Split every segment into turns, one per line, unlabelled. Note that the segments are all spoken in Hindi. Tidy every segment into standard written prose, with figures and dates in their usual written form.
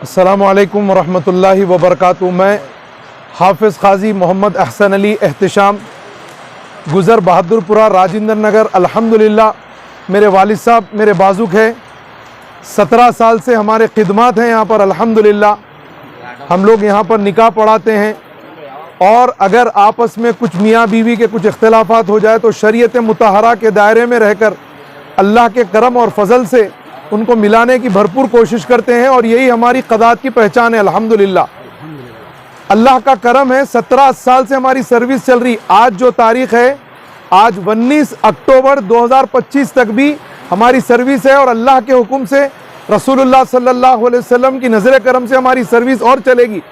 अस्सलामु अलैकुम वरहमतुल्लाहि वबरकातुहू। मैं हाफिज़ क़ाज़ी मोहम्मद अहसन अली एहतिशाम, गुज़र बहादुरपुरा, राजेंद्र नगर। अल्हम्दुलिल्लाह मेरे वालिद साहब मेरे बाजुक है। 17 साल से हमारे खिदमात हैं यहाँ पर। अल्हम्दुलिल्लाह हम लोग यहाँ पर निकाह पढ़ाते हैं, और अगर आपस में कुछ मियाँ बीवी के कुछ इख्तिलाफ़ात हो जाए तो शरीयत मुतहरा के दायरे में रहकर अल्लाह के करम और फजल से उनको मिलाने की भरपूर कोशिश करते हैं, और यही हमारी क़दात की पहचान है। अल्हम्दुलिल्लाह अल्लाह का करम है। 17 साल से हमारी सर्विस चल रही। आज जो तारीख़ है, आज 19 अक्टूबर 2025 तक भी हमारी सर्विस है, और अल्लाह के हुक्म से रसूलुल्लाह सल्लल्लाहु अलैहि वसल्लम की नज़र करम से हमारी सर्विस और चलेगी।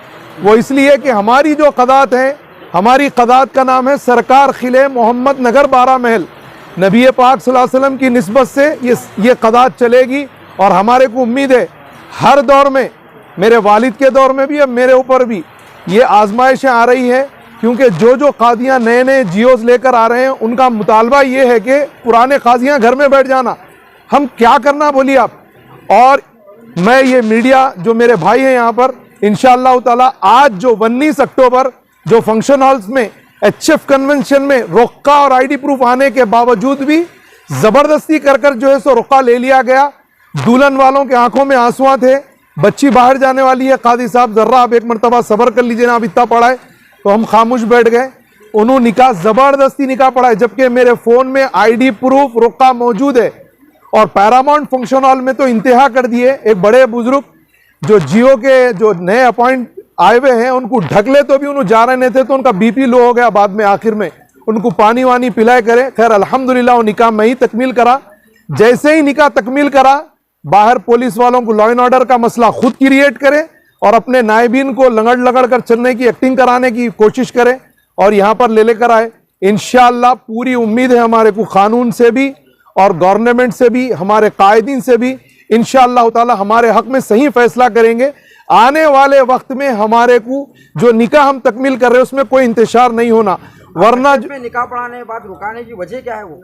वो इसलिए कि हमारी जो क़दात है, हमारी क़दात का नाम है सरकार खिले मोहम्मद नगर 12 महल। नबी पाक सल्लल्लाहु अलैहि वसल्लम की निस्बत से ये क़दात चलेगी, और हमारे को उम्मीद है हर दौर में, मेरे वालिद के दौर में भी, अब मेरे ऊपर भी ये आजमाइशें आ रही हैं, क्योंकि जो कादियाँ नए नए जियोज़ लेकर आ रहे हैं उनका मुतालबा ये है कि पुराने कादियाँ घर में बैठ जाना। हम क्या करना बोलिए आप। और मैं ये मीडिया जो मेरे भाई हैं यहाँ पर, इंशाअल्लाह ताला आज जो 19 अक्टूबर जो फंक्शन हॉल्स में HF कन्वेंशन में रोका और ID प्रूफ आने के बावजूद भी ज़बरदस्ती कर जो है सो रोका ले लिया गया। दुल्हन वालों के आंखों में आंसुआं थे, बच्ची बाहर जाने वाली है। कादी साहब ज़र्रा आप एक मरतबा सब्र कर लीजिए ना, आप इतना पढ़ाए। तो हम खामोश बैठ गए। उन्होंने निकाह ज़बरदस्ती निकाह पढ़ाए, जबकि मेरे फ़ोन में ID प्रूफ रोका मौजूद है। और पैरामाउंट फंक्शन हॉल में तो इंतहा कर दिए। एक बड़े बुजुर्ग जो जियो के जो नए अपॉइंट आए हुए हैं उनको ढक ले तो भी उन्होंने जा रहे नहीं थे, तो उनका BP लो हो गया। बाद में आखिर में उनको पानी वानी पिलाए करे। खैर अल्हम्दुलिल्लाह वो निकाह मैं ही तकमील करा। जैसे ही निकाह तकमील करा, बाहर पुलिस वालों को लॉ एंड ऑर्डर का मसला खुद क्रिएट करे और अपने नायबीन को लगड़ कर चलने की एक्टिंग कराने की कोशिश करे, और यहाँ पर ले लेकर आए। इंशाअल्लाह पूरी उम्मीद है हमारे को कानून से भी और गवर्नमेंट से भी, हमारे कायदीन से भी, इंशाअल्लाह ताला हमारे हक में सही फैसला करेंगे। आने वाले वक्त में हमारे को जो निकाह हम तकमील कर रहे हैं उसमें कोई इंतशार नहीं होना। वरना
निकाह पढ़ाने के बाद रुकाने की वजह क्या है? वो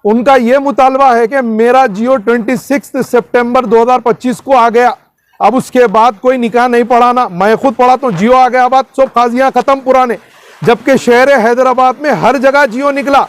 उनका ये मुतालबा है कि मेरा जियो 26 सितंबर 2025 को आ गया, अब उसके बाद कोई निकाह नहीं पढ़ाना। मैं खुद पढ़ा तो जियो आ गया, बाद सब काजियाँ खत्म पुराने। जबकि शहर हैदराबाद में हर जगह जियो निकला,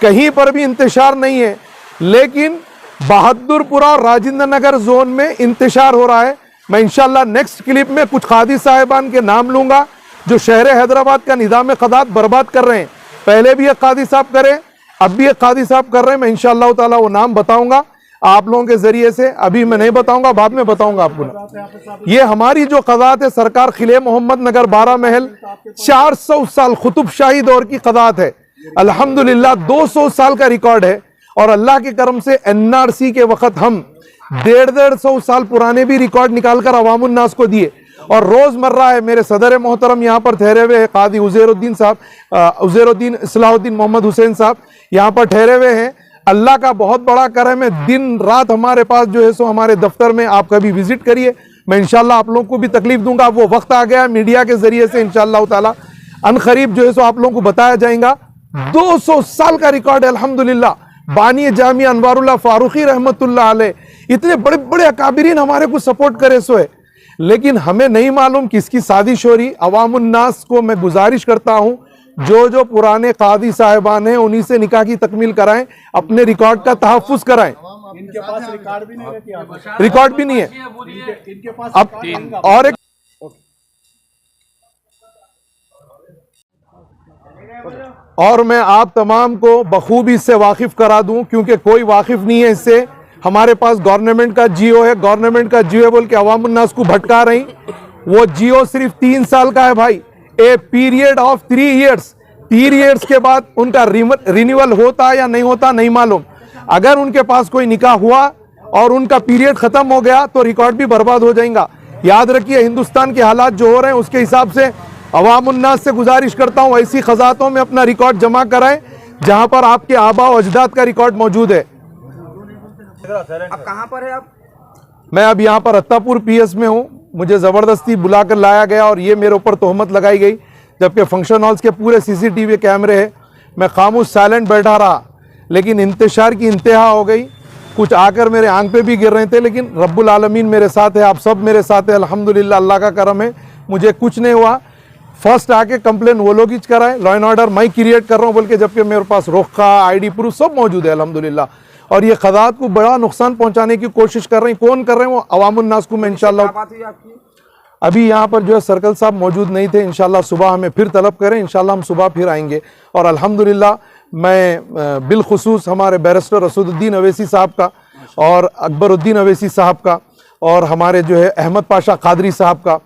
कहीं पर भी इंतशार नहीं है। लेकिन बहादुरपुरा और राजेंद्र नगर जोन में इंतशार हो रहा है। मैं इंशाल्लाह नेक्स्ट क्लिप में कुछ कादी साहिबान के नाम लूंगा जो शहर हैदराबाद का निज़ाम क़दात बर्बाद कर रहे हैं। पहले भी एक कादी साहब करे, अब भी एक कादी साहब कर रहे हैं। मैं इंशाअल्लाह ताला वो नाम बताऊंगा आप लोगों के जरिए से। अभी मैं नहीं बताऊंगा, बाद में बताऊंगा आपको। ये हमारी जो क़दात है सरकार खिले मोहम्मद नगर 12 महल, 400 साल कुतुब शाही दौर की क़दात है। अल्हम्दुलिल्लाह 200 साल का रिकॉर्ड है, और अल्लाह के करम से NRC के वक्त हम 150 साल पुराने भी रिकॉर्ड निकालकर अवामुन नास को दिए। और रोज़मर्रा है मेरे सदर मोहतरम यहाँ पर ठहरे हुए हैं, कादी उज़ैरुद्दीन साहब, उज़ैरुद्दीन इस्लाहुद्दीन मोहम्मद हुसैन साहब यहाँ पर ठहरे हुए हैं। अल्लाह का बहुत बड़ा करम है, दिन रात हमारे पास जो है सो हमारे दफ्तर में। आप कभी विजिट करिए, मैं इंशाल्लाह आप लोगों को भी तकलीफ दूंगा। वो वक्त आ गया मीडिया के जरिए से, इंशाल्लाह ताला अनकरीब जो है सो आप लोगों को बताया जाएगा। 200 साल का रिकॉर्ड है अल्हम्दुलिल्लाह। बानी जामिया अनवारुल्लाह फारूकी रहमतुल्लाह अलैह, इतने बड़े बड़े अकाबिरीन हमारे को सपोर्ट करे सो है। लेकिन हमें नहीं मालूम किसकी साजिश हो रही। अवामुन नास को मैं गुजारिश करता हूँ, जो पुराने कादी साहिबान हैं उन्हीं से निकाह की तकमील कराएं, अपने रिकॉर्ड का तहफ़्फ़ुज़ कराएं।
इनके पास रिकॉर्ड भी नहीं रहती,
रिकॉर्ड भी नहीं है
इनके पास।
अब और एक और मैं आप तमाम को बखूबी इससे वाकिफ करा दूं, क्योंकि कोई वाकिफ नहीं है इससे। हमारे पास गवर्नमेंट का जियो है, गवर्नमेंट का जियो है बोल के अवामुन नास को भटका रही। वो जियो सिर्फ 3 साल का है भाई, a period of 3 years. 3 years के बाद उनका रिन्यूअल होता या नहीं होता नहीं मालूम। अगर उनके पास कोई निकाह हुआ और उनका पीरियड खत्म हो गया तो रिकॉर्ड भी बर्बाद हो जाएगा। याद रखिए, हिंदुस्तान के हालात जो हो रहे हैं उसके हिसाब से अवामुन नास से गुजारिश करता हूँ ऐसी ख़ज़ातों में अपना रिकॉर्ड जमा कराएं जहां पर आपके आबा और अजदाद का रिकॉर्ड मौजूद है।
अब कहां पर है आप?
मैं अब यहाँ पर अत्तापुर PS में हूँ। मुझे ज़बरदस्ती बुलाकर लाया गया और ये मेरे ऊपर तोहमत लगाई गई, जबकि फंक्शन हॉल्स के पूरे CCTV कैमरे हैं। मैं खामोश साइलेंट बैठा रहा, लेकिन इंतशार की इंतहा हो गई। कुछ आकर मेरे आंख पे भी गिर रहे थे, लेकिन रब्बुल आलमीन मेरे साथ है, आप सब मेरे साथ है, अल्हम्दुलिल्लाह, अल्लाह का करम है, मुझे कुछ नहीं हुआ। फर्स्ट आके कंप्लेन वो लोग ही कराए, लॉ एंड ऑर्डर मैं क्रिएट कर रहा हूँ बोल के, जबकि मेरे पास रोखा आईडी प्रूफ सब मौजूद है अल्हम्दुलिल्लाह। और ये खदात को बड़ा नुकसान पहुंचाने की कोशिश कर रहे हैं। कौन कर रहे हैं? वो अवामुन नास को। मैं इंशाल्लाह,
क्या बात हुई आपकी?
अभी यहाँ पर जो है सर्कल साहब मौजूद नहीं थे, इंशाल्लाह सुबह हमें फिर तलब करें, इंशाल्लाह हम सुबह फिर आएंगे। और अल्हम्दुलिल्लाह मैं बिलखुसूस हमारे बैरिस्टर रसूदुद्दीन अवैसी साहब का और अकबरुद्दीन अवैसी साहब का और हमारे जो है अहमद पाशा कादरी साहब का